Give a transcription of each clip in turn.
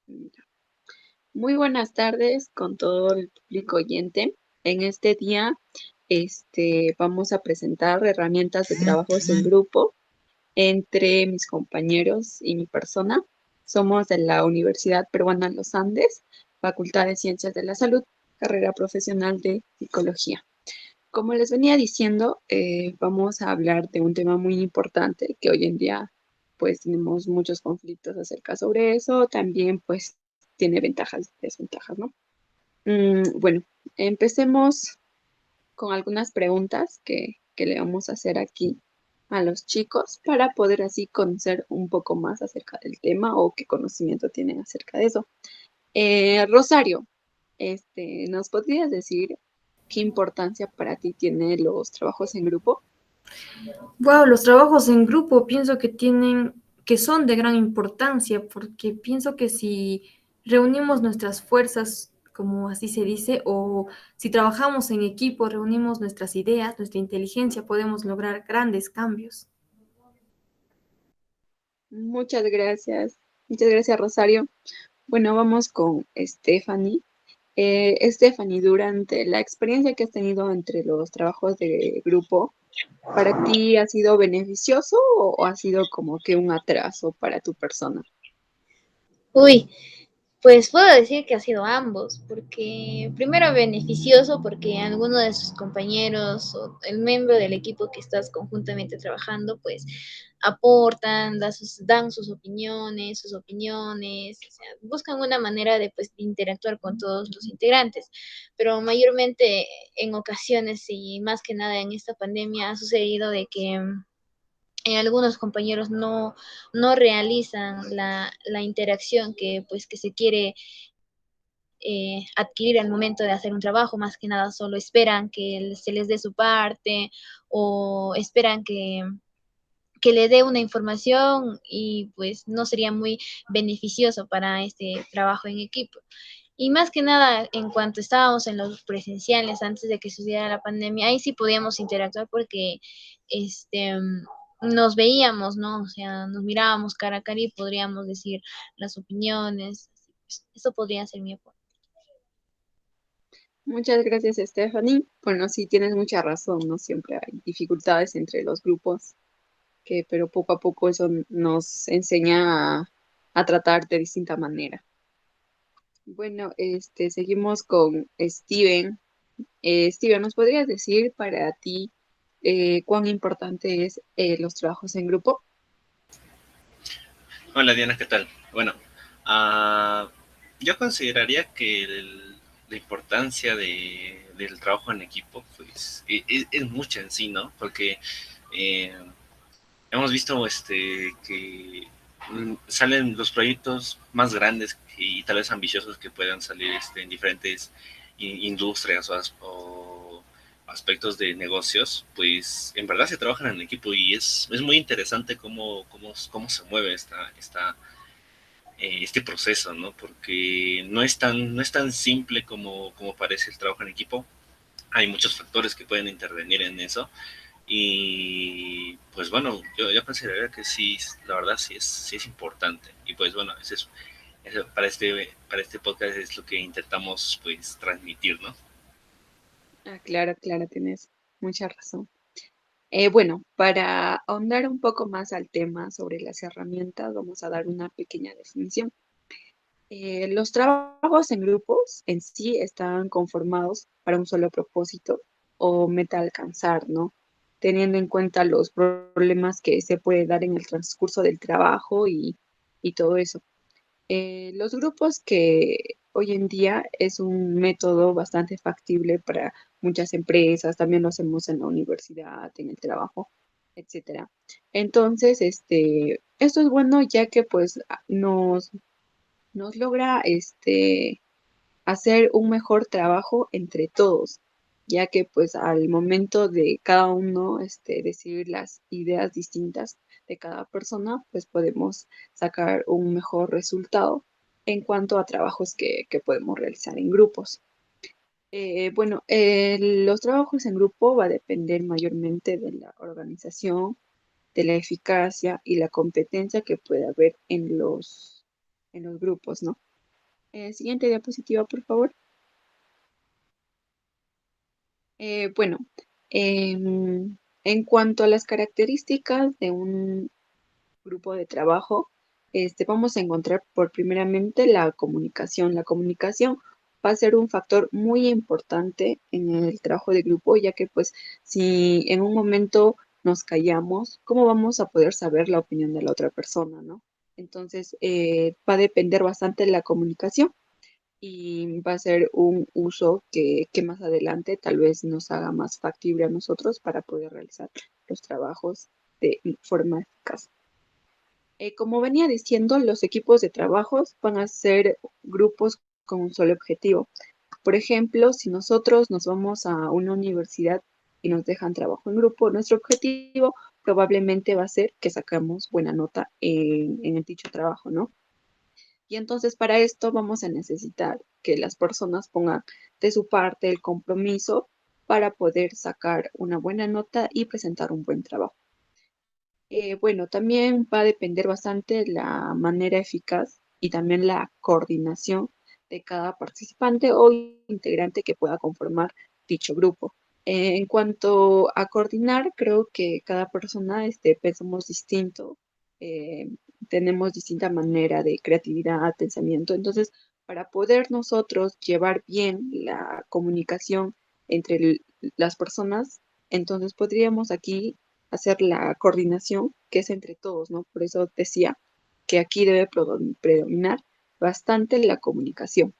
Mira. Muy buenas tardes con todo el público oyente. En este día, vamos a presentar herramientas de trabajos en grupo entre mis compañeros y mi persona. Somos de la Universidad Peruana Los Andes, Facultad de Ciencias de la Salud, carrera profesional de Psicología. Como les venía diciendo, vamos a hablar de un tema muy importante que hoy en día pues tenemos muchos conflictos acerca sobre eso. También pues tiene ventajas y desventajas, ¿no? Bueno, empecemos con algunas preguntas que le vamos a hacer aquí a los chicos para poder así conocer un poco más acerca del tema o qué conocimiento tienen acerca de eso. Rosario, ¿nos podrías decir qué importancia para ti tienen los trabajos en grupo? Wow, los trabajos en grupo pienso que son de gran importancia, porque pienso que si reunimos nuestras fuerzas, como así se dice, o si trabajamos en equipo, reunimos nuestras ideas, nuestra inteligencia, podemos lograr grandes cambios. Muchas gracias. Muchas gracias, Rosario. Bueno, vamos con Stephanie. Stephanie, durante la experiencia que has tenido entre los trabajos de grupo, ¿para ti ha sido beneficioso o ha sido como que un atraso para tu persona? Uy, pues puedo decir que ha sido ambos, porque primero beneficioso porque alguno de sus compañeros o el miembro del equipo que estás conjuntamente trabajando, pues aportan, dan sus opiniones, o sea, buscan una manera de, pues, de interactuar con todos los integrantes, pero mayormente en ocasiones y más que nada en esta pandemia ha sucedido de que algunos compañeros no realizan la interacción que, pues, que se quiere adquirir al momento de hacer un trabajo, más que nada solo esperan que se les dé su parte o esperan que le dé una información y pues no sería muy beneficioso para este trabajo en equipo. Y más que nada, en cuanto estábamos en los presenciales antes de que sucediera la pandemia, ahí sí podíamos interactuar porque este, nos veíamos, ¿no? O sea, nos mirábamos cara a cara y podríamos decir las opiniones. Pues, eso podría ser mi aporte. Muchas gracias, Stephanie. Bueno, sí, tienes mucha razón, ¿no? Siempre hay dificultades entre los grupos, pero poco a poco eso nos enseña a tratar de distinta manera. Bueno, seguimos con Steven. Steven, ¿nos podrías decir para ti cuán importante es los trabajos en grupo? Hola Diana, ¿qué tal? Bueno, ah, yo consideraría que la importancia del trabajo en equipo pues es mucha en sí, ¿no? Porque eh, hemos visto que salen los proyectos más grandes y tal vez ambiciosos que puedan salir en diferentes industrias o aspectos de negocios, pues en verdad se trabajan en equipo y es muy interesante cómo se mueve este proceso, ¿no? Porque no es tan simple como parece el trabajo en equipo. Hay muchos factores que pueden intervenir en eso. Y pues bueno, yo consideraría que sí, la verdad sí es importante. Y pues bueno, para este podcast es lo que intentamos pues transmitir, ¿no? Ah, claro, claro, tienes mucha razón. Bueno, para ahondar un poco más al tema sobre las herramientas, vamos a dar una pequeña definición. Los trabajos en grupos en sí están conformados para un solo propósito o meta a alcanzar, ¿no? Teniendo en cuenta los problemas que se puede dar en el transcurso del trabajo y todo eso. Los grupos que hoy en día es un método bastante factible para muchas empresas, también lo hacemos en la universidad, en el trabajo, etcétera. Entonces, esto es bueno ya que pues nos logra hacer un mejor trabajo entre todos, ya que pues al momento de cada uno decidir las ideas distintas de cada persona, pues podemos sacar un mejor resultado en cuanto a trabajos que podemos realizar en grupos. Bueno, los trabajos en grupo va a depender mayormente de la organización, de la eficacia y la competencia que puede haber en los grupos, ¿no? Siguiente diapositiva, por favor. Bueno, en cuanto a las características de un grupo de trabajo, vamos a encontrar por primeramente la comunicación. La comunicación va a ser un factor muy importante en el trabajo de grupo, ya que pues si en un momento nos callamos, ¿cómo vamos a poder saber la opinión de la otra persona, no? Entonces, va a depender bastante de la comunicación y va a ser un uso que más adelante tal vez nos haga más factible a nosotros para poder realizar los trabajos de forma eficaz. Como venía diciendo, los equipos de trabajos van a ser grupos con un solo objetivo. Por ejemplo, si nosotros nos vamos a una universidad y nos dejan trabajo en grupo, nuestro objetivo probablemente va a ser que sacamos buena nota en el dicho trabajo, ¿no? Y entonces para esto vamos a necesitar que las personas pongan de su parte el compromiso para poder sacar una buena nota y presentar un buen trabajo. Bueno, también va a depender bastante la manera eficaz y también la coordinación de cada participante o integrante que pueda conformar dicho grupo. En cuanto a coordinar, creo que cada persona pensamos distinto, eh, tenemos distinta manera de creatividad, pensamiento. Entonces, para poder nosotros llevar bien la comunicación entre las personas, entonces podríamos aquí hacer la coordinación que es entre todos, ¿no? Por eso decía que aquí debe predominar bastante la comunicación.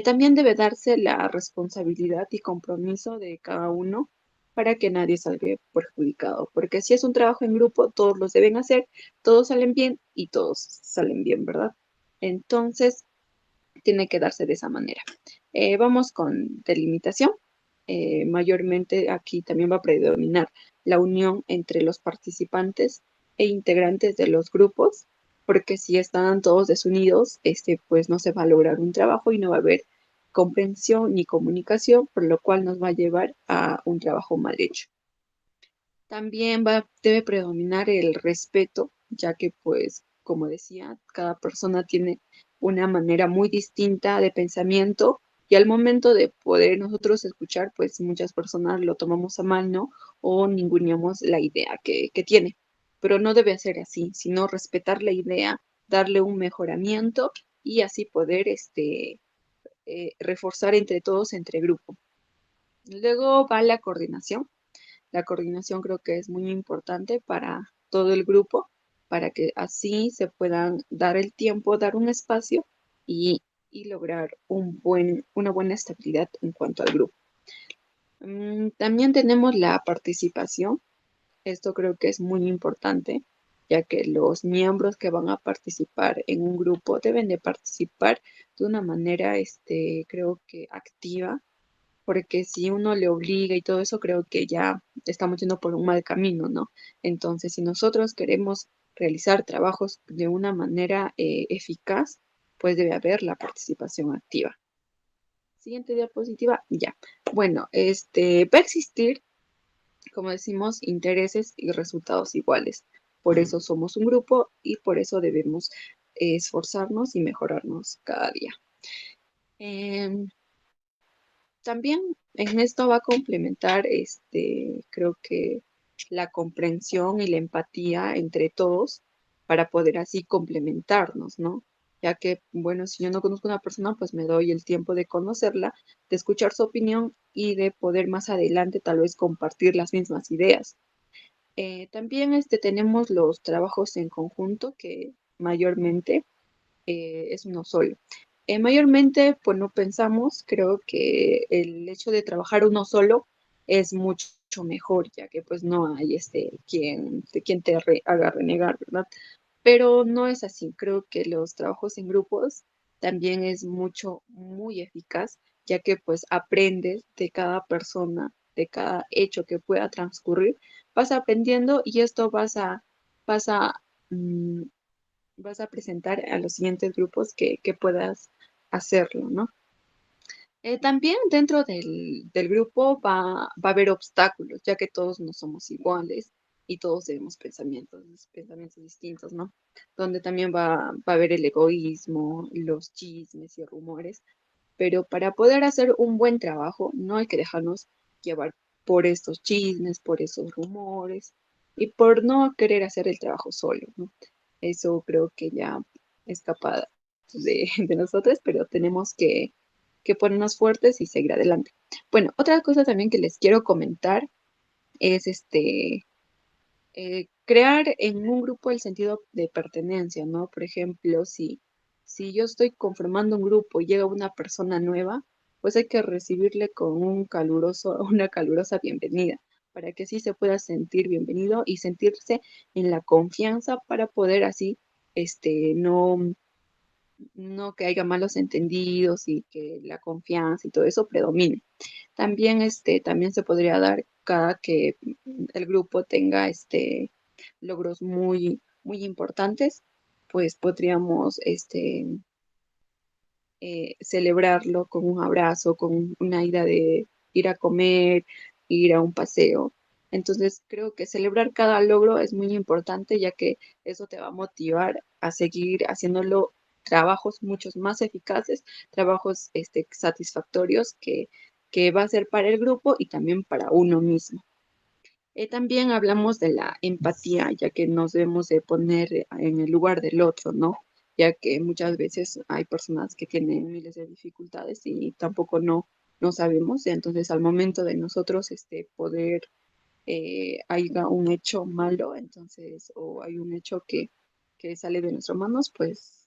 También debe darse la responsabilidad y compromiso de cada uno para que nadie salga perjudicado, porque si es un trabajo en grupo, todos los deben hacer, todos salen bien y todos salen bien, ¿verdad? Entonces, tiene que darse de esa manera. Vamos con delimitación. Mayormente aquí también va a predominar la unión entre los participantes e integrantes de los grupos, porque si están todos desunidos, pues no se va a lograr un trabajo y no va a haber comprensión ni comunicación, por lo cual nos va a llevar a un trabajo mal hecho. También debe predominar el respeto, ya que pues, como decía, cada persona tiene una manera muy distinta de pensamiento y al momento de poder nosotros escuchar, pues muchas personas lo tomamos a mal, ¿no? O ninguneamos la idea que tiene. Pero no debe ser así, sino respetar la idea, darle un mejoramiento y así poder reforzar entre todos, entre grupo. Luego va la coordinación. La coordinación creo que es muy importante para todo el grupo, para que así se puedan dar el tiempo, dar un espacio y lograr una buena estabilidad en cuanto al grupo. También tenemos la participación. Esto creo que es muy importante, ya que los miembros que van a participar en un grupo deben de participar de una manera, creo que activa, porque si uno le obliga y todo eso, creo que ya estamos yendo por un mal camino, ¿no? Entonces, si nosotros queremos realizar trabajos de una manera eficaz, pues debe haber la participación activa. Siguiente diapositiva, ya. Bueno, va a existir, como decimos, intereses y resultados iguales. Por eso somos un grupo y por eso debemos esforzarnos y mejorarnos cada día. También en esto va a complementar, creo que la comprensión y la empatía entre todos para poder así complementarnos, ¿no? Ya que, bueno, si yo no conozco a una persona, pues me doy el tiempo de conocerla, de escuchar su opinión y de poder más adelante tal vez compartir las mismas ideas. También tenemos los trabajos en conjunto que mayormente es uno solo. Mayormente, pues no pensamos, creo que el hecho de trabajar uno solo es mucho mejor, ya que pues no hay quien te haga renegar, ¿verdad? Pero no es así. Creo que los trabajos en grupos también es muy eficaz, ya que pues aprendes de cada persona, de cada hecho que pueda transcurrir, vas aprendiendo y esto vas a, mm, vas a presentar a los siguientes grupos que puedas hacerlo, ¿no? También dentro del grupo va a haber obstáculos, ya que todos no somos iguales. y todos tenemos pensamientos distintos, ¿no? Donde también va a haber el egoísmo, los chismes y rumores, pero para poder hacer un buen trabajo no hay que dejarnos llevar por estos chismes, por esos rumores y por no querer hacer el trabajo solo, ¿no? Eso creo que ya escapa de nosotros, pero tenemos que ponernos fuertes y seguir adelante. Bueno, otra cosa también que les quiero comentar es crear en un grupo el sentido de pertenencia, ¿no? Por ejemplo, si yo estoy conformando un grupo y llega una persona nueva, pues hay que recibirle con una calurosa bienvenida, para que así se pueda sentir bienvenido y sentirse en la confianza para poder así, no que haya malos entendidos y que la confianza y todo eso predomine. También, también se podría dar cada que el grupo tenga logros muy importantes, pues podríamos celebrarlo con un abrazo, con una ida de ir a comer, ir a un paseo. Entonces, creo que celebrar cada logro es muy importante, ya que eso te va a motivar a seguir haciéndolo trabajos muchos más eficaces, trabajos satisfactorios que va a ser para el grupo y también para uno mismo. También hablamos de la empatía, ya que nos debemos de poner en el lugar del otro, ¿no? Ya que muchas veces hay personas que tienen miles de dificultades y tampoco no sabemos. Entonces, al momento de nosotros poder, haya un hecho malo, entonces, o hay un hecho que sale de nuestras manos, pues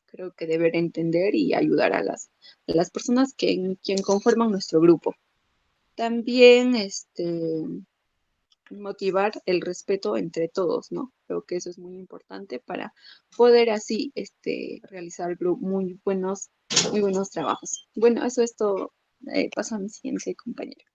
creo que deber entender y ayudar a las personas quien conforman nuestro grupo. También, motivar el respeto entre todos, ¿no? Creo que eso es muy importante para poder así realizar muy buenos trabajos. Bueno, eso es todo. Paso a mi siguiente compañero.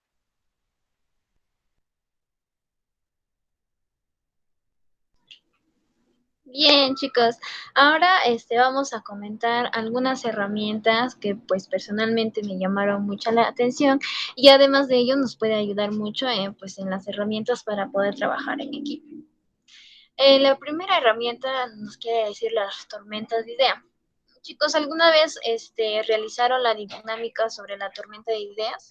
Bien, chicos, ahora vamos a comentar algunas herramientas que pues personalmente me llamaron mucho la atención y además de ello nos puede ayudar mucho pues en las herramientas para poder trabajar en equipo. La primera herramienta nos quiere decir las tormentas de idea. Chicos, ¿alguna vez realizaron la dinámica sobre la tormenta de ideas?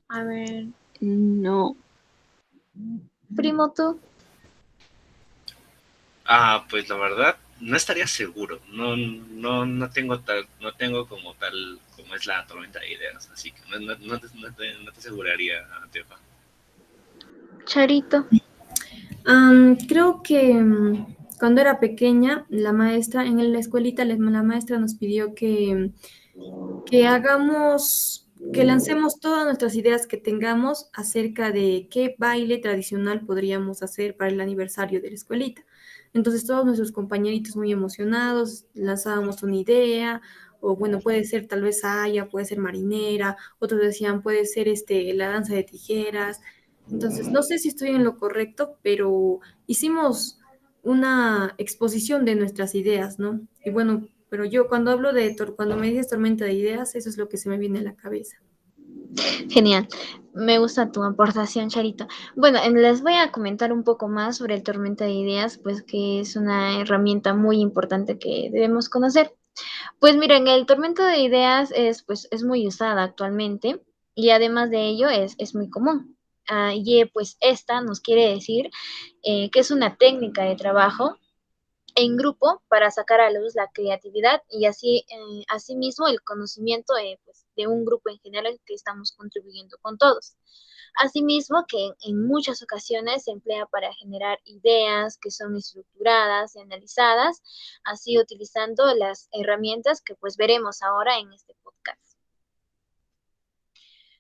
A ver, No, primo, tú. Pues la verdad, no estaría seguro. No tengo como tal, como es la tormenta de ideas. Así que no te aseguraría, Tefa. Charito. Creo que cuando era pequeña, la maestra, en la escuelita, la maestra nos pidió que lancemos todas nuestras ideas que tengamos acerca de qué baile tradicional podríamos hacer para el aniversario de la escuelita. Entonces todos nuestros compañeritos muy emocionados lanzábamos una idea, o bueno, puede ser tal vez saya, puede ser marinera, otros decían puede ser la danza de tijeras. Entonces, no sé si estoy en lo correcto, pero hicimos una exposición de nuestras ideas, ¿no? Y bueno, pero yo cuando hablo cuando me dices tormenta de ideas, eso es lo que se me viene a la cabeza. Genial. Me gusta tu aportación, Charito. Bueno, les voy a comentar un poco más sobre el Tormenta de Ideas, pues que es una herramienta muy importante que debemos conocer. Pues miren, el Tormenta de Ideas es muy usada actualmente y además de ello es muy común. Pues esta nos quiere decir que es una técnica de trabajo en grupo para sacar a luz la creatividad y asimismo el conocimiento pues, de un grupo en general que estamos contribuyendo con todos. Asimismo que en muchas ocasiones se emplea para generar ideas que son estructuradas y analizadas, así utilizando las herramientas que pues veremos ahora en este podcast.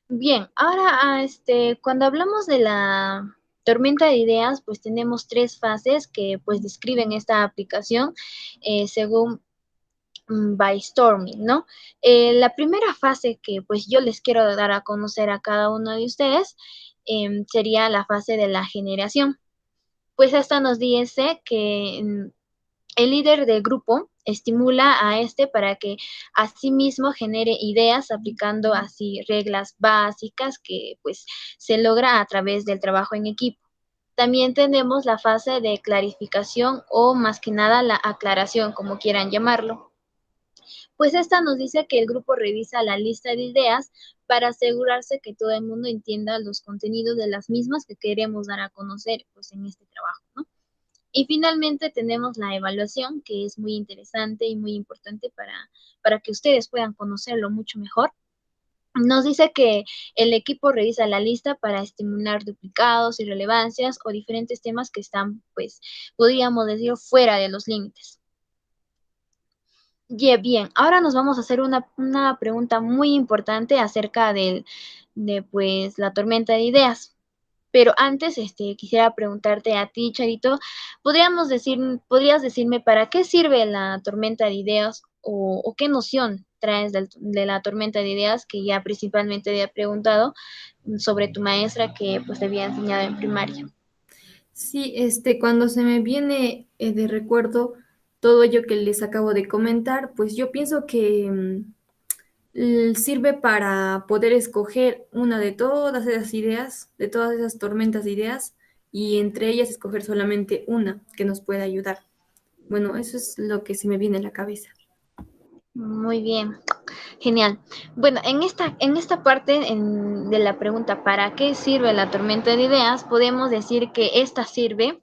Bien, ahora cuando hablamos de la tormenta de ideas, pues tenemos tres fases que pues describen esta aplicación según Brainstorming, ¿no? La primera fase que pues yo les quiero dar a conocer a cada uno de ustedes sería la fase de la generación. Pues esta nos dice que el líder del grupo estimula a para que asimismo genere ideas aplicando así reglas básicas que pues se logra a través del trabajo en equipo. También tenemos la fase de clarificación o más que nada la aclaración, como quieran llamarlo. Pues esta nos dice que el grupo revisa la lista de ideas para asegurarse que todo el mundo entienda los contenidos de las mismas que queremos dar a conocer pues en este trabajo, ¿no? Y finalmente tenemos la evaluación, que es muy interesante y muy importante para que ustedes puedan conocerlo mucho mejor. Nos dice que el equipo revisa la lista para estimular duplicados, irrelevancias o diferentes temas que están, pues, podríamos decir, fuera de los límites. Bien, ahora nos vamos a hacer una pregunta muy importante acerca pues, la tormenta de ideas. Pero antes, quisiera preguntarte a ti, Charito, ¿podrías decirme para qué sirve la tormenta de ideas o qué noción traes de la tormenta de ideas que ya principalmente había preguntado sobre tu maestra que pues te había enseñado en primaria? Sí, cuando se me viene de recuerdo todo ello que les acabo de comentar, pues yo pienso que sirve para poder escoger una de todas esas ideas, de todas esas tormentas de ideas, y entre ellas escoger solamente una que nos pueda ayudar. Bueno, eso es lo que se me viene a la cabeza. Muy bien, genial. Bueno, en esta parte de la pregunta, ¿para qué sirve la tormenta de ideas? Podemos decir que esta sirve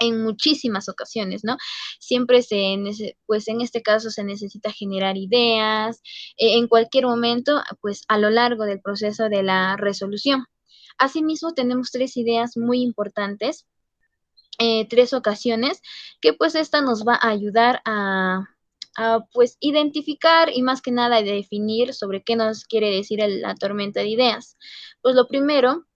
en muchísimas ocasiones, ¿no? Siempre pues en este caso se necesita generar ideas, en cualquier momento, pues a lo largo del proceso de la resolución. Asimismo, tenemos tres ideas muy importantes, tres ocasiones, que pues esta nos va a ayudar pues identificar y más que nada definir sobre qué nos quiere decir la tormenta de ideas. Pues lo primero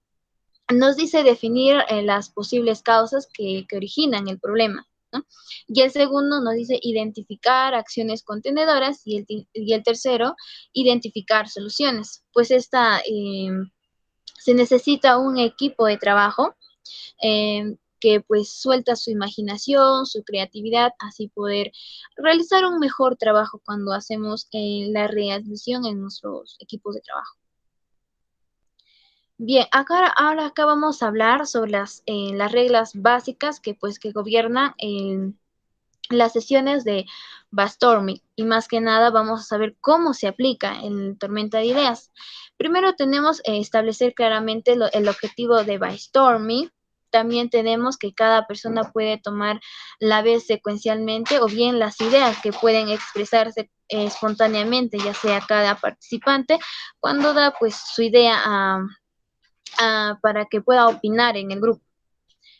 nos dice definir las posibles causas que originan el problema, ¿no? Y el segundo nos dice identificar acciones contenedoras y el tercero, identificar soluciones. Pues se necesita un equipo de trabajo que pues suelta su imaginación, su creatividad, así poder realizar un mejor trabajo cuando hacemos la realización en nuestros equipos de trabajo. Bien, ahora acá vamos a hablar sobre las reglas básicas que gobiernan las sesiones de brainstorming y más que nada vamos a saber cómo se aplica en Tormenta de Ideas. Primero tenemos establecer claramente el objetivo de brainstorming. También tenemos que cada persona puede tomar la vez secuencialmente o bien las ideas que pueden expresarse espontáneamente, ya sea cada participante, cuando da pues su idea para que pueda opinar en el grupo.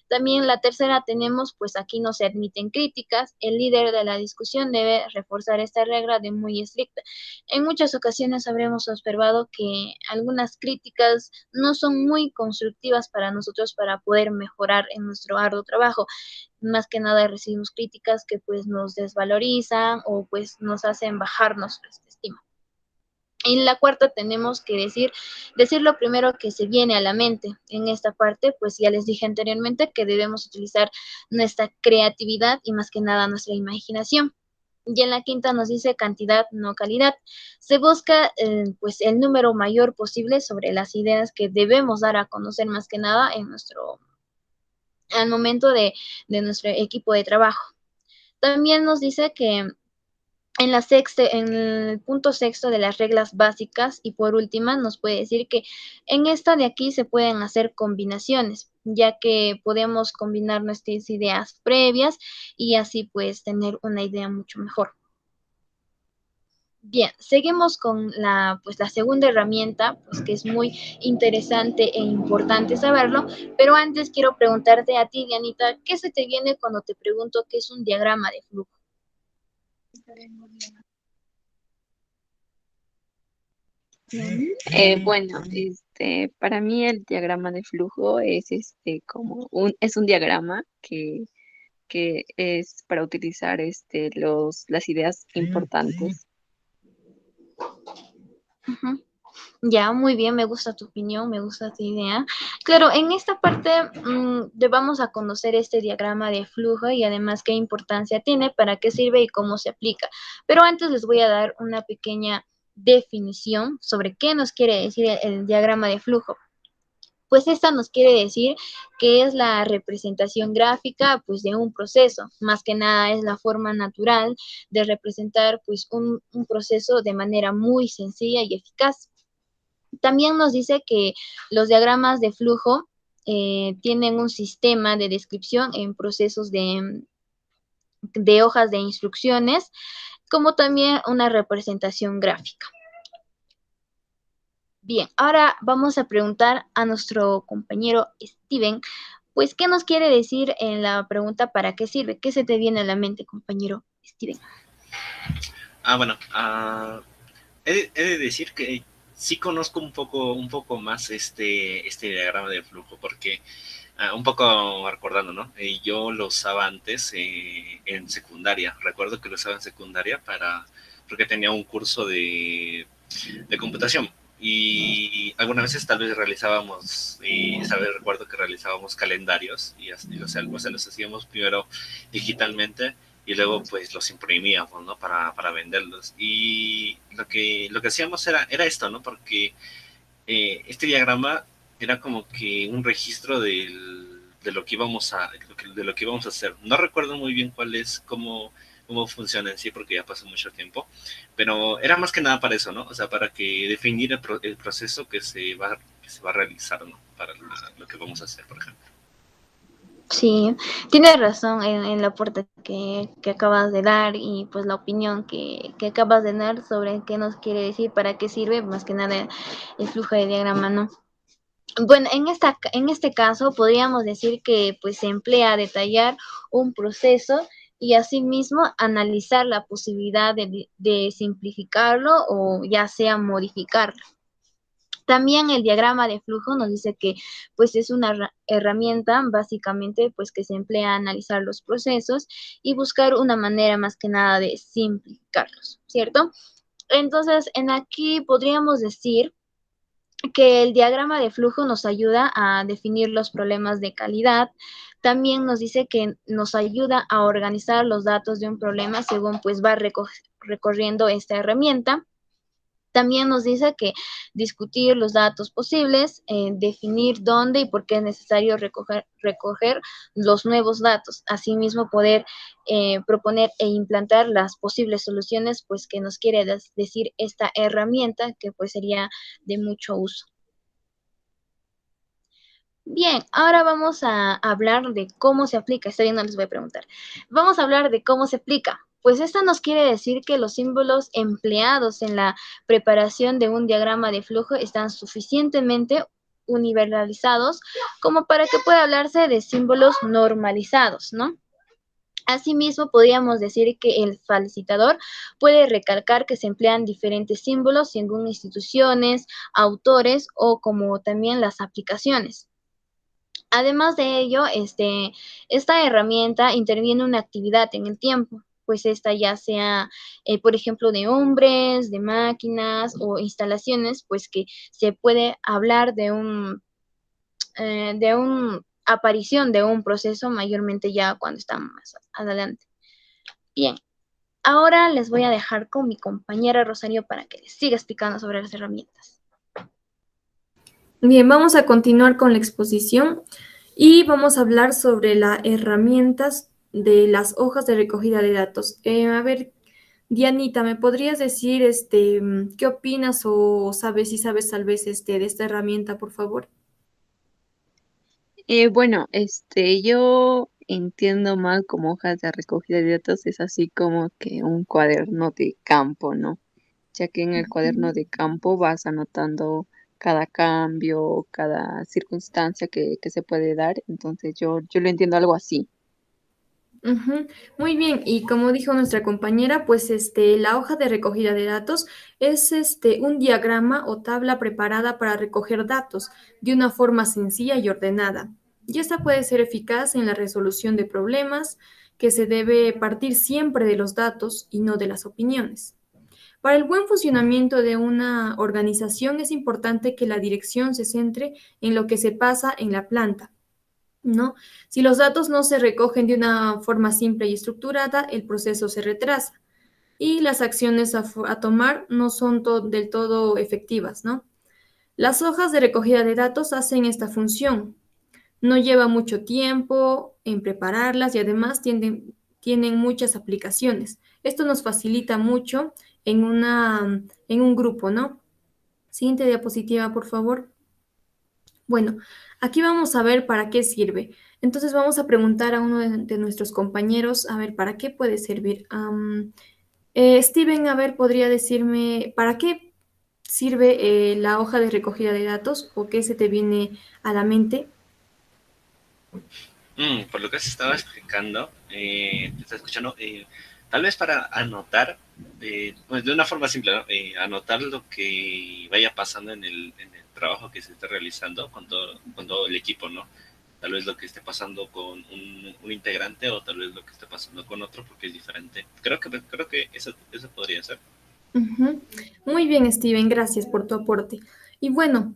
También la tercera tenemos, pues aquí no se admiten críticas. El líder de la discusión debe reforzar esta regla de muy estricta. En muchas ocasiones habremos observado que algunas críticas no son muy constructivas para nosotros para poder mejorar en nuestro arduo trabajo. Más que nada recibimos críticas que pues nos desvalorizan o pues nos hacen bajar nuestra estima. En la cuarta tenemos que decir lo primero que se viene a la mente. En esta parte, pues ya les dije anteriormente que debemos utilizar nuestra creatividad y más que nada nuestra imaginación. Y en la quinta nos dice cantidad, no calidad. Se busca pues el número mayor posible sobre las ideas que debemos dar a conocer más que nada al momento de nuestro equipo de trabajo. También nos dice que en el punto sexto de las reglas básicas y por última nos puede decir que en esta de aquí se pueden hacer combinaciones, ya que podemos combinar nuestras ideas previas y así pues tener una idea mucho mejor. Bien, seguimos con pues la segunda herramienta, pues que es muy interesante e importante saberlo, pero antes quiero preguntarte a ti, Dianita, ¿qué se te viene cuando te pregunto qué es un diagrama de flujo? Bueno, para mí el diagrama de flujo es como es un diagrama que es para utilizar las ideas importantes. Uh-huh. Ya, muy bien, me gusta tu opinión, me gusta tu idea. Claro, en esta parte vamos a conocer este diagrama de flujo y además qué importancia tiene, para qué sirve y cómo se aplica. Pero antes les voy a dar una pequeña definición sobre qué nos quiere decir el diagrama de flujo. Pues esta nos quiere decir que es la representación gráfica pues de un proceso, más que nada es la forma natural de representar pues un proceso de manera muy sencilla y eficaz. También nos dice que los diagramas de flujo tienen un sistema de descripción en procesos de hojas de instrucciones, como también una representación gráfica. Bien, ahora vamos a preguntar a nuestro compañero Steven, pues, ¿qué nos quiere decir en la pregunta para qué sirve? ¿Qué se te viene a la mente, compañero Steven? Bueno, he de decir que sí conozco un poco más este diagrama de flujo, porque un poco recordando, ¿no? Yo lo usaba antes en secundaria. Recuerdo que lo usaba en secundaria porque tenía un curso de computación. Y algunas veces tal vez realizábamos, esta vez recuerdo que realizábamos calendarios o sea, los hacíamos primero digitalmente y luego pues los imprimíamos, ¿no? Para venderlos. Y lo que hacíamos era esto, ¿no? Porque este diagrama era como que un registro de lo que íbamos de lo que íbamos a hacer. No recuerdo muy bien cómo funciona en sí, porque ya pasó mucho tiempo, pero era más que nada para eso, ¿no? O sea, para que definir el proceso que se va a realizar, ¿no? Para lo que vamos a hacer, por ejemplo. Sí, tienes razón en la aporte que acabas de dar y pues la opinión que acabas de dar sobre qué nos quiere decir, para qué sirve, más que nada el flujo de diagrama, ¿no? Bueno, en este caso podríamos decir que pues se emplea a detallar un proceso y asimismo analizar la posibilidad de simplificarlo o ya sea modificarlo. También el diagrama de flujo nos dice que pues es una herramienta básicamente pues que se emplea a analizar los procesos y buscar una manera más que nada de simplificarlos, ¿cierto? Entonces, en aquí podríamos decir que el diagrama de flujo nos ayuda a definir los problemas de calidad. También nos dice que nos ayuda a organizar los datos de un problema según pues va recorriendo esta herramienta. También nos dice que discutir los datos posibles, definir dónde y por qué es necesario recoger los nuevos datos. Asimismo, poder proponer e implantar las posibles soluciones pues, que nos quiere decir esta herramienta, que pues sería de mucho uso. Bien, ahora vamos a hablar de cómo se aplica. Está bien, no les voy a preguntar. Vamos a hablar de cómo se aplica. Pues esta nos quiere decir que los símbolos empleados en la preparación de un diagrama de flujo están suficientemente universalizados como para que pueda hablarse de símbolos normalizados, ¿no? Asimismo, podríamos decir que el facilitador puede recalcar que se emplean diferentes símbolos según instituciones, autores o como también las aplicaciones. Además de ello, esta herramienta interviene una actividad en el tiempo, pues esta ya sea, por ejemplo, de hombres, de máquinas o instalaciones, pues que se puede hablar de un aparición de un proceso mayormente ya cuando estamos más adelante. Bien, ahora les voy a dejar con mi compañera Rosario para que les siga explicando sobre las herramientas. Bien, vamos a continuar con la exposición y vamos a hablar sobre las herramientas de las hojas de recogida de datos. A ver, Dianita, ¿me podrías decir qué opinas o sabes si sabes tal vez de esta herramienta, por favor? Bueno, yo entiendo mal como hojas de recogida de datos, es así como que un cuaderno de campo, ¿no? Ya que en el cuaderno de campo vas anotando cada cambio, cada circunstancia que se puede dar, entonces yo lo entiendo algo así. Ujú. Muy bien, y como dijo nuestra compañera, pues la hoja de recogida de datos es un diagrama o tabla preparada para recoger datos de una forma sencilla y ordenada. Y esta puede ser eficaz en la resolución de problemas, que se debe partir siempre de los datos y no de las opiniones. Para el buen funcionamiento de una organización es importante que la dirección se centre en lo que se pasa en la planta, ¿no? Si los datos no se recogen de una forma simple y estructurada, el proceso se retrasa y las acciones a tomar no son del todo efectivas, ¿no? Las hojas de recogida de datos hacen esta función. No lleva mucho tiempo en prepararlas y además tienen muchas aplicaciones. Esto nos facilita mucho en un grupo, ¿no? Siguiente diapositiva, por favor. Bueno, aquí vamos a ver para qué sirve. Entonces vamos a preguntar a uno de nuestros compañeros, a ver, ¿para qué puede servir? Steven, a ver, ¿podría decirme para qué sirve la hoja de recogida de datos o qué se te viene a la mente? Por lo que se estaba explicando, te está escuchando, tal vez para anotar, pues de una forma simple, ¿no? Anotar lo que vaya pasando en el trabajo que se esté realizando con todo el equipo, ¿no? Tal vez lo que esté pasando con un integrante o tal vez lo que esté pasando con otro porque es diferente. Creo que eso podría ser. Ujú. Muy bien, Steven, gracias por tu aporte. Y bueno,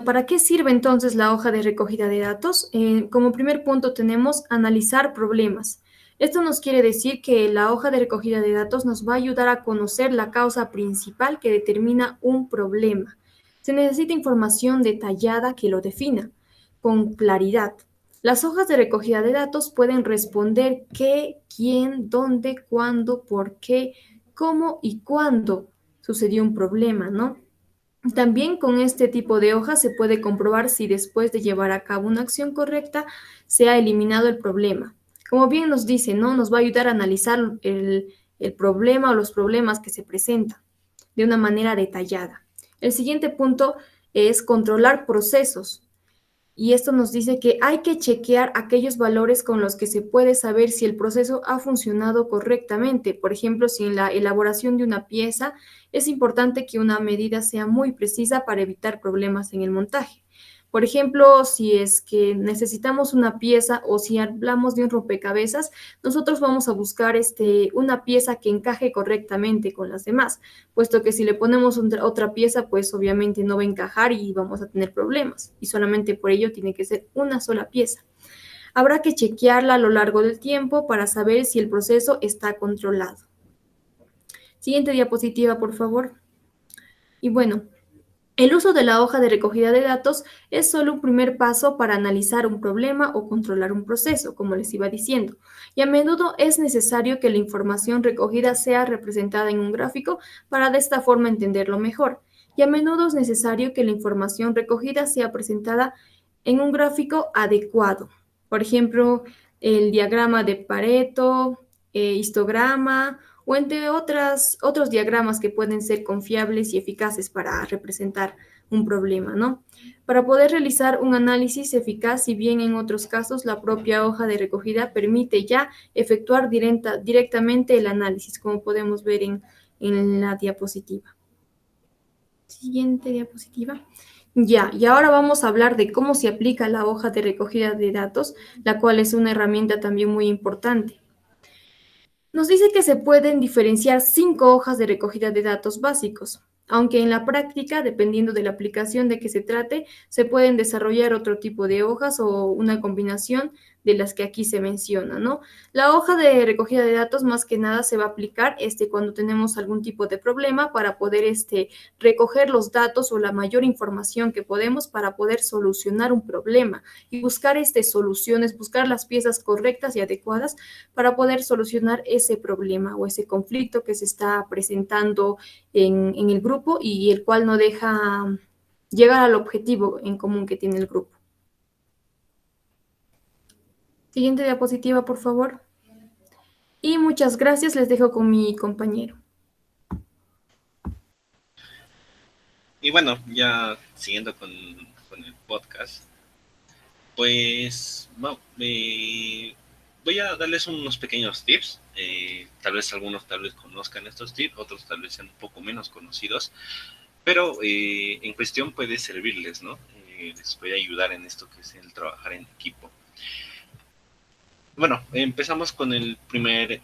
¿para qué sirve entonces la hoja de recogida de datos? Como primer punto tenemos analizar problemas. Esto nos quiere decir que la hoja de recogida de datos nos va a ayudar a conocer la causa principal que determina un problema. Se necesita información detallada que lo defina, con claridad. Las hojas de recogida de datos pueden responder qué, quién, dónde, cuándo, por qué, cómo y cuándo sucedió un problema, ¿no? También con este tipo de hojas se puede comprobar si después de llevar a cabo una acción correcta se ha eliminado el problema. Como bien nos dice, ¿no? Nos va a ayudar a analizar el problema o los problemas que se presentan de una manera detallada. El siguiente punto es controlar procesos. Y esto nos dice que hay que chequear aquellos valores con los que se puede saber si el proceso ha funcionado correctamente. Por ejemplo, si en la elaboración de una pieza es importante que una medida sea muy precisa para evitar problemas en el montaje. Por ejemplo, si es que necesitamos una pieza o si hablamos de un rompecabezas, nosotros vamos a buscar una pieza que encaje correctamente con las demás, puesto que si le ponemos otra pieza, pues obviamente no va a encajar y vamos a tener problemas. Y solamente por ello tiene que ser una sola pieza. Habrá que chequearla a lo largo del tiempo para saber si el proceso está controlado. Siguiente diapositiva, por favor. Y bueno, el uso de la hoja de recogida de datos es solo un primer paso para analizar un problema o controlar un proceso, como les iba diciendo, y a menudo es necesario que la información recogida sea representada en un gráfico para de esta forma entenderlo mejor, y a menudo es necesario que la información recogida sea presentada en un gráfico adecuado. Por ejemplo, el diagrama de Pareto, histograma o entre otros diagramas que pueden ser confiables y eficaces para representar un problema, ¿no? Para poder realizar un análisis eficaz, si bien en otros casos la propia hoja de recogida permite ya efectuar directamente el análisis, como podemos ver en la diapositiva. Siguiente diapositiva. Ya, y ahora vamos a hablar de cómo se aplica la hoja de recogida de datos, la cual es una herramienta también muy importante. Nos dice que se pueden diferenciar 5 hojas de recogida de datos básicos, aunque en la práctica, dependiendo de la aplicación de que se trate, se pueden desarrollar otro tipo de hojas o una combinación de las que aquí se menciona, ¿no? La hoja de recogida de datos más que nada se va a aplicar cuando tenemos algún tipo de problema para poder recoger los datos o la mayor información que podemos para poder solucionar un problema y buscar soluciones, buscar las piezas correctas y adecuadas para poder solucionar ese problema o ese conflicto que se está presentando en el grupo y el cual no deja llegar al objetivo en común que tiene el grupo. Siguiente diapositiva, por favor. Y muchas gracias, les dejo con mi compañero. Y bueno, ya siguiendo con el podcast, pues bueno, voy a darles unos pequeños tips. Tal vez algunos tal vez conozcan estos tips, otros tal vez sean un poco menos conocidos, pero en cuestión puede servirles, ¿no? Les puede ayudar en esto que es el trabajar en equipo. Bueno, empezamos con el primer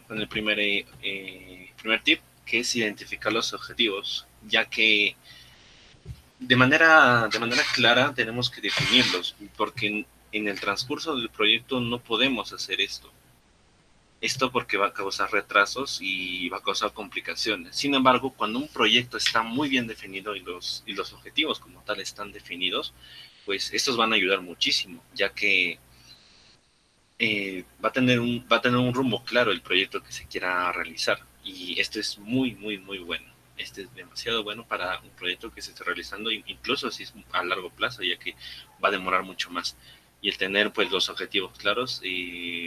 tip, que es identificar los objetivos, ya que de manera clara tenemos que definirlos, porque en el transcurso del proyecto no podemos hacer esto. Esto porque va a causar retrasos y va a causar complicaciones. Sin embargo, cuando un proyecto está muy bien definido y los objetivos como tal están definidos, pues estos van a ayudar muchísimo, ya que va a tener un rumbo claro el proyecto que se quiera realizar. Y esto es muy, muy, muy bueno. Este es demasiado bueno para un proyecto que se esté realizando, incluso si es a largo plazo, ya que va a demorar mucho más. Y el tener pues los objetivos claros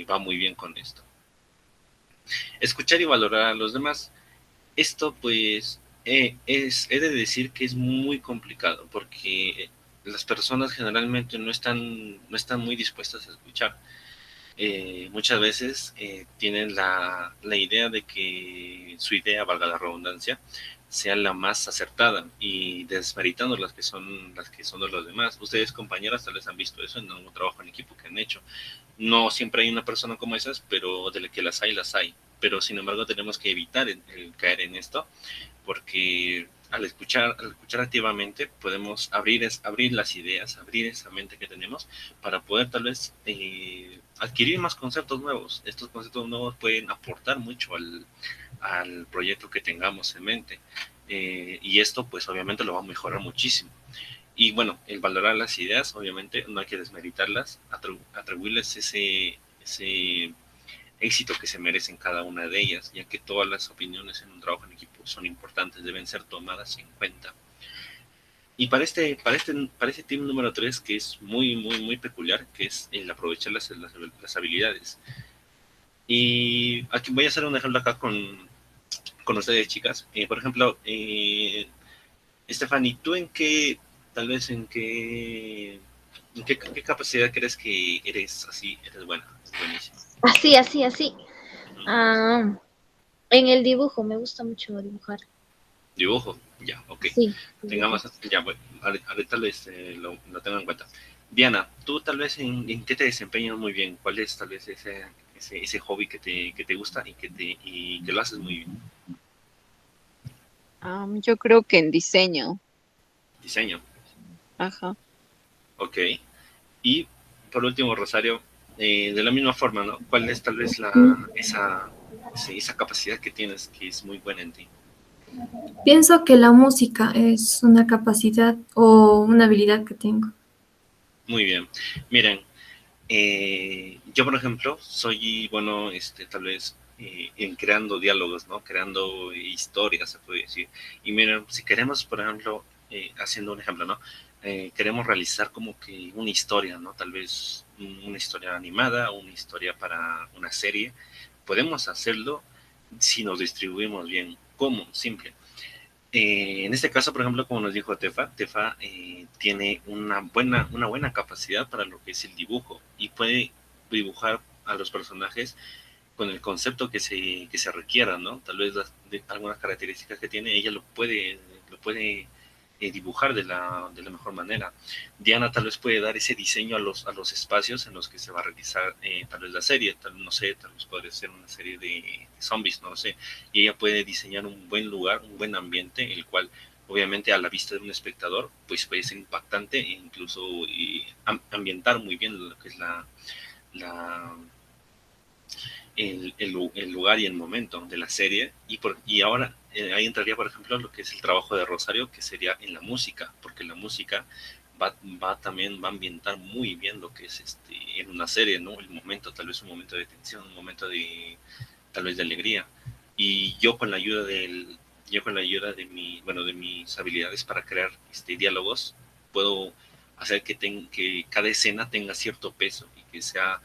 va muy bien con esto. Escuchar y valorar a los demás. Esto pues he de decir que es muy complicado porque las personas generalmente no están muy dispuestas a escuchar. Muchas veces tienen la idea de que su idea, valga la redundancia, sea la más acertada y desmeritando las que son de los demás. Ustedes, compañeras, tal vez han visto eso en algún trabajo en equipo que han hecho. No siempre hay una persona como esas, pero de las que las hay, las hay. Pero sin embargo tenemos que evitar el caer en esto, porque al escuchar activamente podemos abrir las ideas, abrir esa mente que tenemos para poder tal vez adquirir más conceptos nuevos. Estos conceptos nuevos pueden aportar mucho al proyecto que tengamos en mente. Y esto pues obviamente lo va a mejorar muchísimo. Y bueno, el valorar las ideas, obviamente no hay que desmeritarlas, atribuirles ese éxito que se merecen cada una de ellas, ya que todas las opiniones en un trabajo en equipo son importantes, deben ser tomadas en cuenta. Y para este team número 3 que es muy, muy, muy peculiar, que es el aprovechar las habilidades. Y aquí voy a hacer un ejemplo acá con ustedes, chicas. Por ejemplo, Stephanie, ¿tú en qué, tal vez qué capacidad crees que eres así, eres buena, es buenísima? Así, así, así. Ujú. Ah, en el dibujo, me gusta mucho dibujar. Dibujo, ya, ok. Sí, Tengamos, dibujo. ya, bueno, ahorita lo tengo en cuenta. Diana, tú tal vez en qué te desempeñas muy bien, ¿cuál es tal vez ese hobby que te gusta y que lo haces muy bien? Yo creo que en diseño. Diseño, Ajá. ok. Y por último, Rosario, de la misma forma, ¿no? ¿Cuál es tal vez esa capacidad que tienes que es muy buena en ti? Pienso que la música es una capacidad o una habilidad que tengo. Muy bien. Miren, yo, por ejemplo, soy bueno, tal vez en creando diálogos, ¿no? Creando historias, se puede decir. Y miren, si queremos, por ejemplo, haciendo un ejemplo, ¿no? Queremos realizar como que una historia, ¿no? Tal vez una historia animada, una historia para una serie. Podemos hacerlo si nos distribuimos bien. ¿Cómo? Simple. En este caso, por ejemplo, como nos dijo Tefa tiene una buena capacidad para lo que es el dibujo y puede dibujar a los personajes con el concepto que se requiera, ¿no? Tal vez algunas características que tiene, ella lo puede dibujar de la mejor manera. Diana tal vez puede dar ese diseño a los espacios en los que se va a realizar tal vez la serie, no sé, tal vez podría ser una serie de zombies, no lo sé, y ella puede diseñar un buen lugar, un buen ambiente, el cual obviamente a la vista de un espectador pues puede ser impactante e incluso ambientar muy bien lo que es la el lugar y el momento de la serie. Y ahora ahí entraría, por ejemplo, lo que es el trabajo de Rosario, que sería en la música, porque la música también va a ambientar muy bien lo que es en una serie, ¿no? El momento, tal vez un momento de tensión, un momento de tal vez de alegría. Y yo con la ayuda de bueno, de mis habilidades para crear diálogos, puedo hacer que cada escena tenga cierto peso y que sea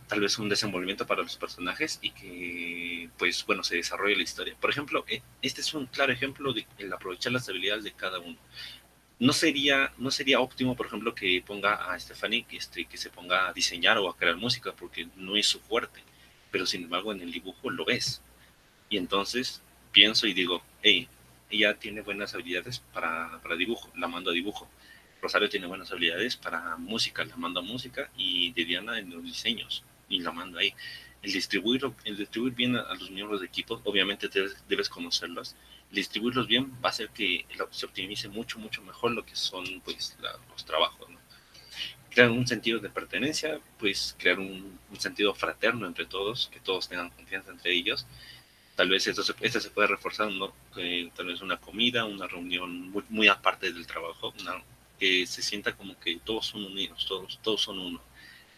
tal vez un desenvolvimiento para los personajes y que, pues bueno, se desarrolle la historia. Por ejemplo, este es un claro ejemplo de el aprovechar las habilidades de cada uno. No sería óptimo, por ejemplo, que ponga a Stephanie que se ponga a diseñar o a crear música, porque no es su fuerte, pero sin embargo en el dibujo lo es. Y entonces pienso y digo, hey, ella tiene buenas habilidades para dibujo, la mando a dibujo. Rosario tiene buenas habilidades para música, la mando a música, y Diana en los diseños, y la mando ahí. El distribuir bien a los miembros de equipo, obviamente debes conocerlos. El distribuirlos bien va a hacer que se optimice mucho, mucho mejor lo que son pues, los trabajos, ¿no? crear un sentido de pertenencia, pues crear un sentido fraterno entre todos, que todos tengan confianza entre ellos. Tal vez esto se puede reforzar, ¿no? Tal vez una comida, una reunión muy, muy aparte del trabajo, que se sienta como que todos son unidos, todos son uno.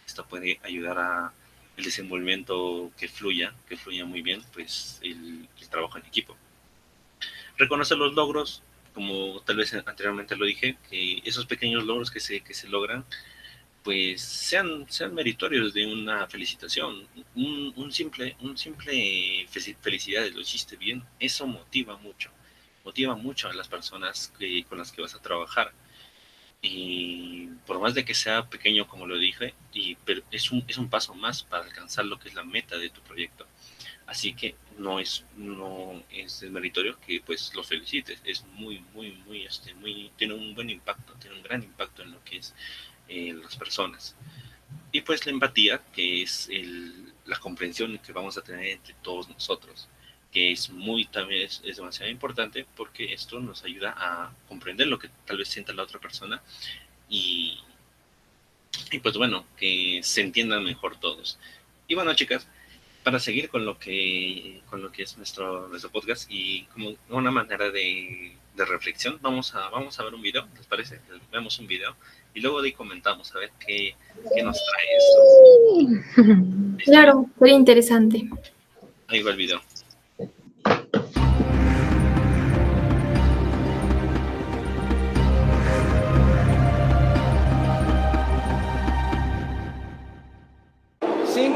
Esto puede ayudar a el desenvolvimiento que fluya muy bien, pues el trabajo en equipo. Reconocer los logros, como tal vez anteriormente lo dije, que esos pequeños logros que se logran, pues sean meritorios de una felicitación, un simple felicidades, lo hiciste bien, eso motiva mucho a las personas con las que vas a trabajar. Y por más de que sea pequeño, como lo dije, pero es un paso más para alcanzar lo que es la meta de tu proyecto. Así que no es meritorio que pues los felicites, es muy, tiene un buen impacto, tiene un gran impacto en lo que es las personas. Y pues la empatía, que es la comprensión que vamos a tener entre todos nosotros, que también es demasiado importante, porque esto nos ayuda a comprender lo que tal vez sienta la otra persona y pues bueno, que se entiendan mejor todos. Y bueno, chicas, para seguir con lo que es nuestro podcast y como una manera de reflexión, vamos a ver un video, ¿les parece? Vemos un video y luego de ahí comentamos a ver qué nos trae esto. Claro, sería interesante. Ahí va el video.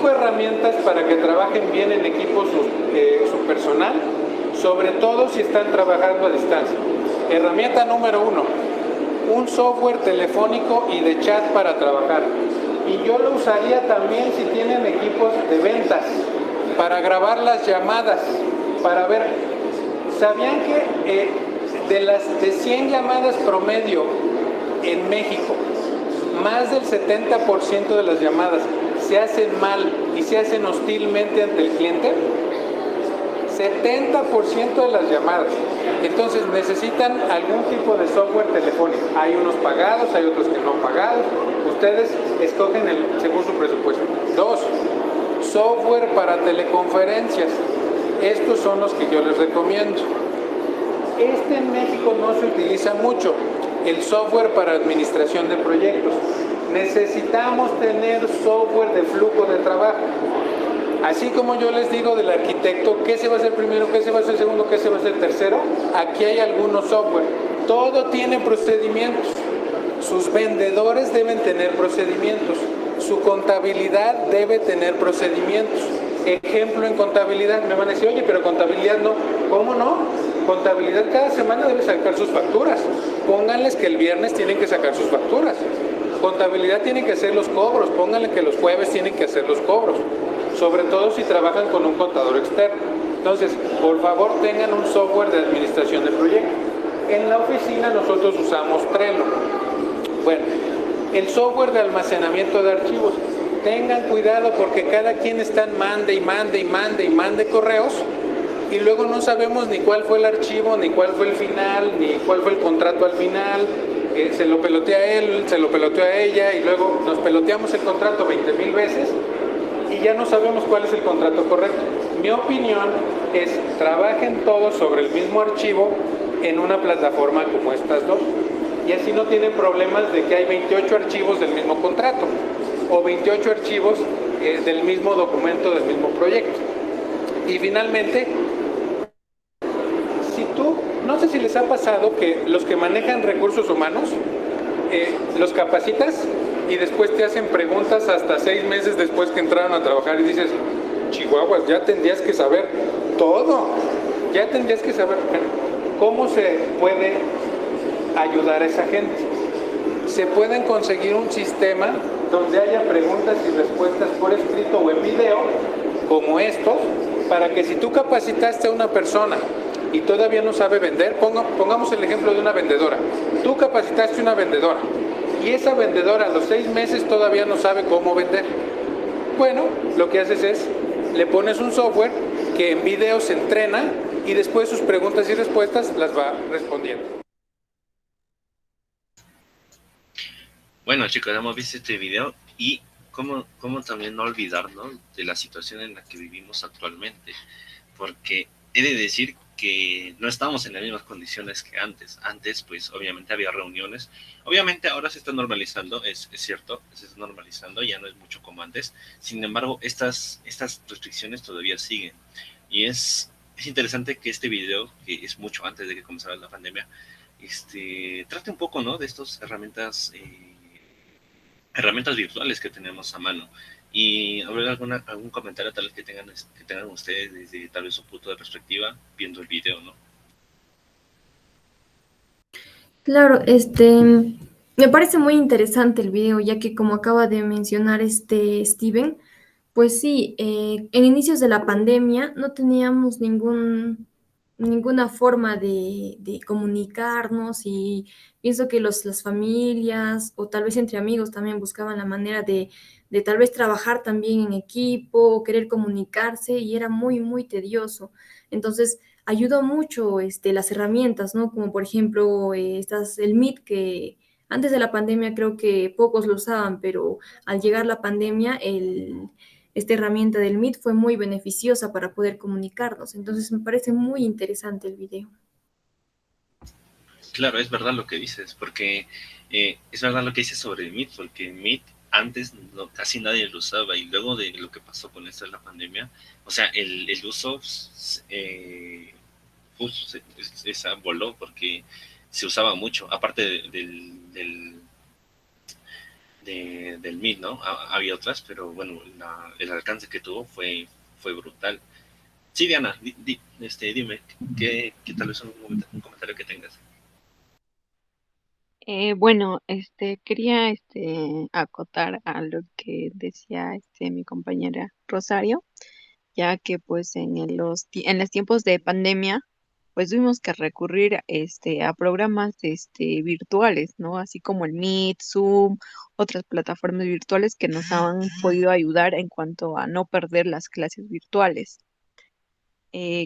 Herramientas para que trabajen bien en equipo su personal, sobre todo si están trabajando a distancia. Herramienta número 1, un software telefónico y de chat para trabajar. Y yo lo usaría también si tienen equipos de ventas, para grabar las llamadas, para ver. ¿Sabían que de 100 llamadas promedio en México, más del 70% de las llamadas se hacen mal y se hacen hostilmente ante el cliente? 70% de las llamadas. Entonces necesitan algún tipo de software telefónico. Hay unos pagados, hay otros que no pagados. Ustedes escogen según su presupuesto. 2, software para teleconferencias. Estos son los que yo les recomiendo. En México no se utiliza mucho. El software para administración de proyectos. Necesitamos tener software de flujo de trabajo. Así como yo les digo del arquitecto, ¿qué se va a hacer primero, qué se va a hacer segundo, qué se va a hacer tercero? Aquí hay algunos software. Todo tiene procedimientos. Sus vendedores deben tener procedimientos. Su contabilidad debe tener procedimientos. Ejemplo en contabilidad, me van a decir, oye, pero contabilidad no. ¿Cómo no? Contabilidad cada semana debe sacar sus facturas. Pónganles que el viernes tienen que sacar sus facturas. Contabilidad tiene que hacer los cobros. Pónganle que los jueves tienen que hacer los cobros. Sobre todo si trabajan con un contador externo. Entonces, por favor, tengan un software de administración de proyectos. En la oficina nosotros usamos Trello. Bueno, el software de almacenamiento de archivos. Tengan cuidado porque cada quien está mande correos y luego no sabemos ni cuál fue el archivo, ni cuál fue el final, ni cuál fue el contrato al final. Se lo pelotea él, se lo pelotea a ella y luego nos peloteamos el contrato 20,000 veces y ya no sabemos cuál es el contrato correcto. Mi opinión es trabajen todos sobre el mismo archivo en una plataforma como estas dos y así no tienen problemas de que hay 28 archivos del mismo contrato o 28 archivos del mismo documento del mismo proyecto. Y finalmente, no sé si les ha pasado que los que manejan recursos humanos los capacitas y después te hacen preguntas hasta 6 meses después que entraron a trabajar y dices, chihuahuas, ya tendrías que saber todo, ya tendrías que saber cómo se puede ayudar a esa gente. Se pueden conseguir un sistema donde haya preguntas y respuestas por escrito o en video, como estos, para que si tú capacitaste a una persona y todavía no sabe vender, pongamos el ejemplo de una vendedora. Tú capacitaste a una vendedora y esa vendedora a los 6 meses todavía no sabe cómo vender. Bueno, lo que haces es, le pones un software que en video se entrena y después sus preguntas y respuestas las va respondiendo. Bueno, chicos, hemos visto este video y cómo también no olvidarnos de la situación en la que vivimos actualmente, porque he de decir que no estamos en las mismas condiciones que antes. Antes, pues, obviamente había reuniones. Obviamente ahora se está normalizando, es cierto, se está normalizando, ya no es mucho como antes. Sin embargo, estas restricciones todavía siguen. Y es interesante que este video, que es mucho antes de que comenzara la pandemia, trate un poco, ¿no? De estas herramientas virtuales que tenemos a mano. Y habrá algún comentario tal vez que tengan ustedes desde tal vez su punto de perspectiva viendo el video, ¿no? Claro, me parece muy interesante el video, ya que como acaba de mencionar Steven, pues sí, en inicios de la pandemia no teníamos ninguna forma de comunicarnos y pienso que las familias o tal vez entre amigos también buscaban la manera de tal vez trabajar también en equipo o querer comunicarse y era muy, muy tedioso. Entonces, ayudó mucho las herramientas, ¿no? Como por ejemplo, el Meet que antes de la pandemia creo que pocos lo usaban, pero al llegar la pandemia, esta herramienta del Meet fue muy beneficiosa para poder comunicarnos. Entonces me parece muy interesante el video. Claro, es verdad lo que dices, porque es verdad lo que dices sobre el Meet, porque el Meet antes casi nadie lo usaba y luego de lo que pasó con esto de la pandemia, o sea, el uso esa voló porque se usaba mucho, aparte del Meet, ¿no? Había otras, pero bueno, el alcance que tuvo fue brutal. Sí, Diana, dime, ¿qué tal es un comentario que tengas? Bueno, quería acotar a lo que decía mi compañera Rosario, ya que pues en los tiempos de pandemia pues tuvimos que recurrir a programas virtuales, ¿no? Así como el Meet, Zoom, otras plataformas virtuales que nos han podido ayudar en cuanto a no perder las clases virtuales.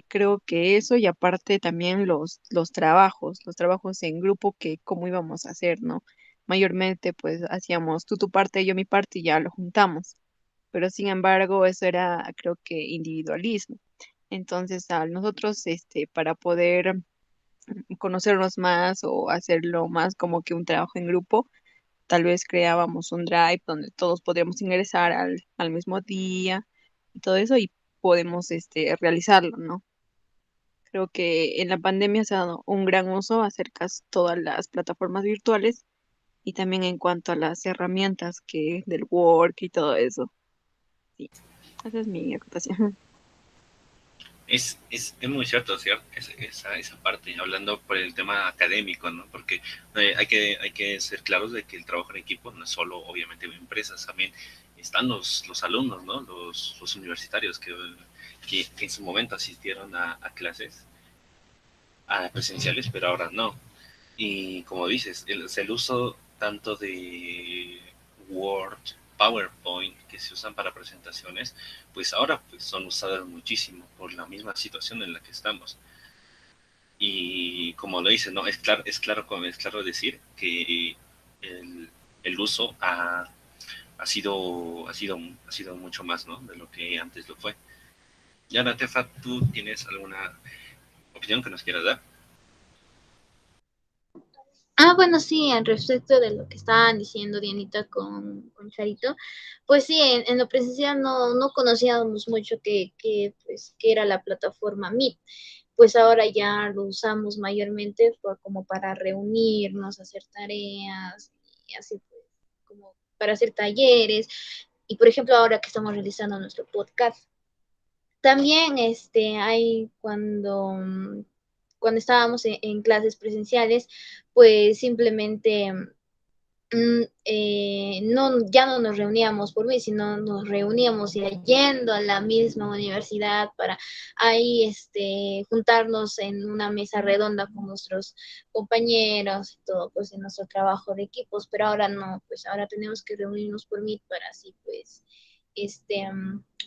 Creo que eso y aparte también los trabajos en grupo que cómo íbamos a hacer, ¿no? Mayormente pues hacíamos tú tu parte, yo mi parte y ya lo juntamos, pero sin embargo eso era creo que individualismo. Entonces a nosotros para poder conocernos más o hacerlo más como que un trabajo en grupo, tal vez creábamos un drive donde todos podríamos ingresar al mismo día y todo eso y podemos realizarlo, ¿no? Creo que en la pandemia se ha dado un gran uso acerca de todas las plataformas virtuales y también en cuanto a las herramientas que del Work y todo eso. Sí, esa es mi acotación. Es muy cierto, ¿cierto? Esa parte, hablando por el tema académico, ¿no? Porque hay que ser claros de que el trabajo en equipo no es solo, obviamente, empresas, también están los alumnos, ¿no? Los universitarios que en su momento asistieron a clases presenciales, pero ahora no. Y como dices, el uso tanto de Word, PowerPoint, que se usan para presentaciones, pues ahora pues, son usadas muchísimo por la misma situación en la que estamos. Y como lo dices, ¿no? Es claro decir que el, el uso ha sido mucho más, ¿no? De lo que antes lo fue. Ya, Natefa, ¿tú tienes alguna opinión que nos quieras dar? Bueno, sí, al respecto de lo que estaban diciendo Dianita con Charito, pues sí, en lo presencial no conocíamos mucho pues, que era la plataforma Meet, pues ahora ya lo usamos mayormente como para reunirnos, hacer tareas, y así pues, como para hacer talleres, y por ejemplo ahora que estamos realizando nuestro podcast, también hay cuando estábamos en clases presenciales, pues simplemente ya no nos reuníamos por mí, sino nos reuníamos yendo a la misma universidad para ahí juntarnos en una mesa redonda con nuestros compañeros y todo, pues en nuestro trabajo de equipos, pero ahora no, pues ahora tenemos que reunirnos por mí para así pues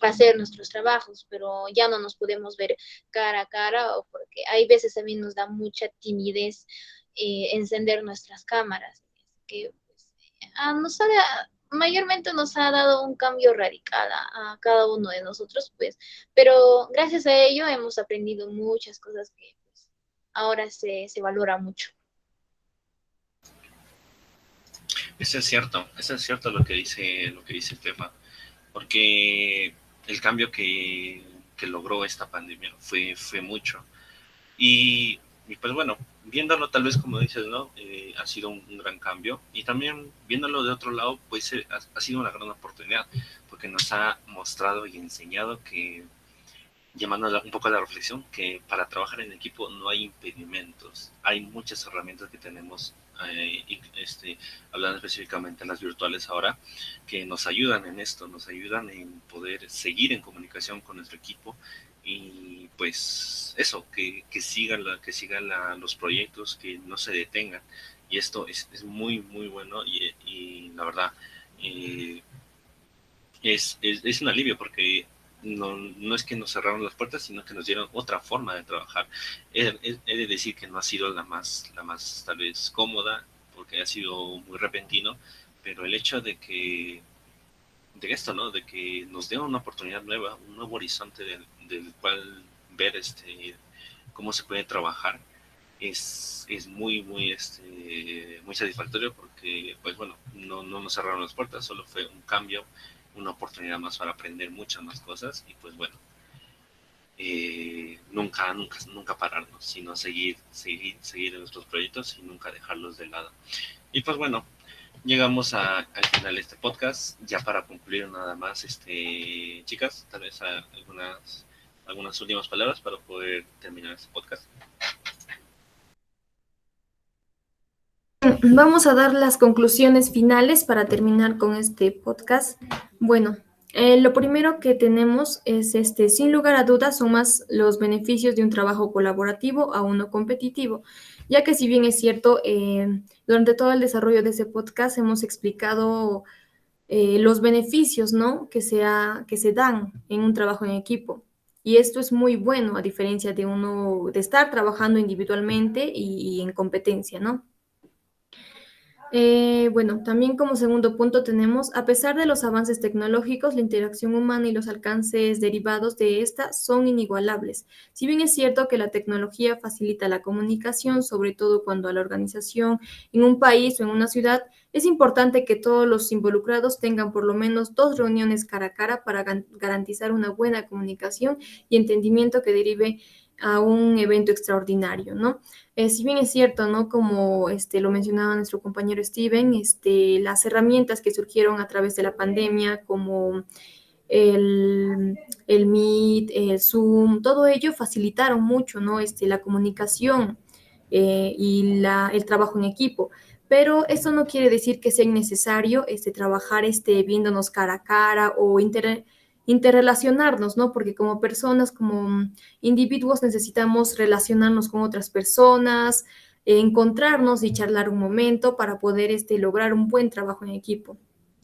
hacer nuestros trabajos, pero ya no nos podemos ver cara a cara o porque hay veces a mí nos da mucha timidez encender nuestras cámaras, que mayormente nos ha dado un cambio radical a cada uno de nosotros, pues, pero gracias a ello hemos aprendido muchas cosas que pues, ahora se valora mucho. Eso es cierto lo que dice Pepa, porque el cambio que logró esta pandemia fue mucho. Y pues bueno, viéndolo tal vez como dices, ¿no? Ha sido un gran cambio. Y también viéndolo de otro lado, pues ha sido una gran oportunidad, porque nos ha mostrado y enseñado que, llamando un poco a la reflexión, que para trabajar en equipo no hay impedimentos, hay muchas herramientas que tenemos, hablando específicamente en las virtuales ahora, que nos ayudan en esto, nos ayudan en poder seguir en comunicación con nuestro equipo y pues eso, que sigan los proyectos, que no se detengan. Y esto es muy, muy bueno y la verdad eh, es un alivio porque no es que nos cerraron las puertas, sino que nos dieron otra forma de trabajar. He de decir que no ha sido la más tal vez cómoda, porque ha sido muy repentino, pero el hecho de esto, ¿no? De que nos dé una oportunidad nueva, un nuevo horizonte del cual ver cómo se puede trabajar, es muy, muy, muy satisfactorio porque, pues bueno, no nos cerraron las puertas, solo fue un cambio, una oportunidad más para aprender muchas más cosas y pues bueno, nunca pararnos, sino seguir en nuestros proyectos y nunca dejarlos de lado. Y pues bueno, llegamos al final de este podcast. Ya para concluir nada más, chicas, tal vez algunas últimas palabras para poder terminar este podcast. Vamos a dar las conclusiones finales para terminar con este podcast. Bueno, lo primero que tenemos es, sin lugar a dudas, son más los beneficios de un trabajo colaborativo a uno competitivo, ya que si bien es cierto, durante todo el desarrollo de ese podcast hemos explicado los beneficios, ¿no? que se dan en un trabajo en equipo. Y esto es muy bueno, a diferencia de estar trabajando individualmente y en competencia, ¿no? Bueno, también como segundo punto tenemos, a pesar de los avances tecnológicos, la interacción humana y los alcances derivados de esta son inigualables. Si bien es cierto que la tecnología facilita la comunicación, sobre todo cuando a la organización en un país o en una ciudad, es importante que todos los involucrados tengan por lo menos 2 reuniones cara a cara para garantizar una buena comunicación y entendimiento que derive a un evento extraordinario, ¿no? Si bien es cierto, ¿no? Como lo mencionaba nuestro compañero Steven, las herramientas que surgieron a través de la pandemia, como el Meet, el Zoom, todo ello facilitaron mucho, ¿no? La comunicación y el trabajo en equipo. Pero eso no quiere decir que sea innecesario trabajar viéndonos cara a cara o interrelacionarnos, ¿no? Porque como personas, como individuos, necesitamos relacionarnos con otras personas, encontrarnos y charlar un momento para poder lograr un buen trabajo en equipo.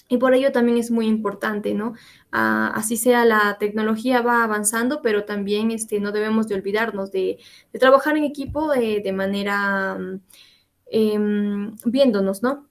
Y por ello también es muy importante, ¿no? Así sea, la tecnología va avanzando, pero también no debemos de olvidarnos de trabajar en equipo de manera viéndonos, ¿no?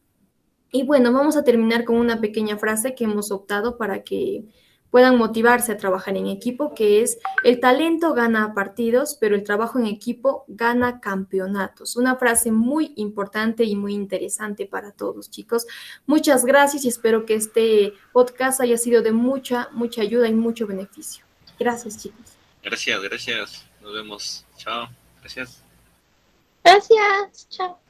Y bueno, vamos a terminar con una pequeña frase que hemos optado para que puedan motivarse a trabajar en equipo, que es: el talento gana partidos, pero el trabajo en equipo gana campeonatos. Una frase muy importante y muy interesante para todos, chicos. Muchas gracias y espero que este podcast haya sido de mucha, mucha ayuda y mucho beneficio. Gracias, chicos. Gracias. Nos vemos. Chao. Gracias. Gracias. Chao.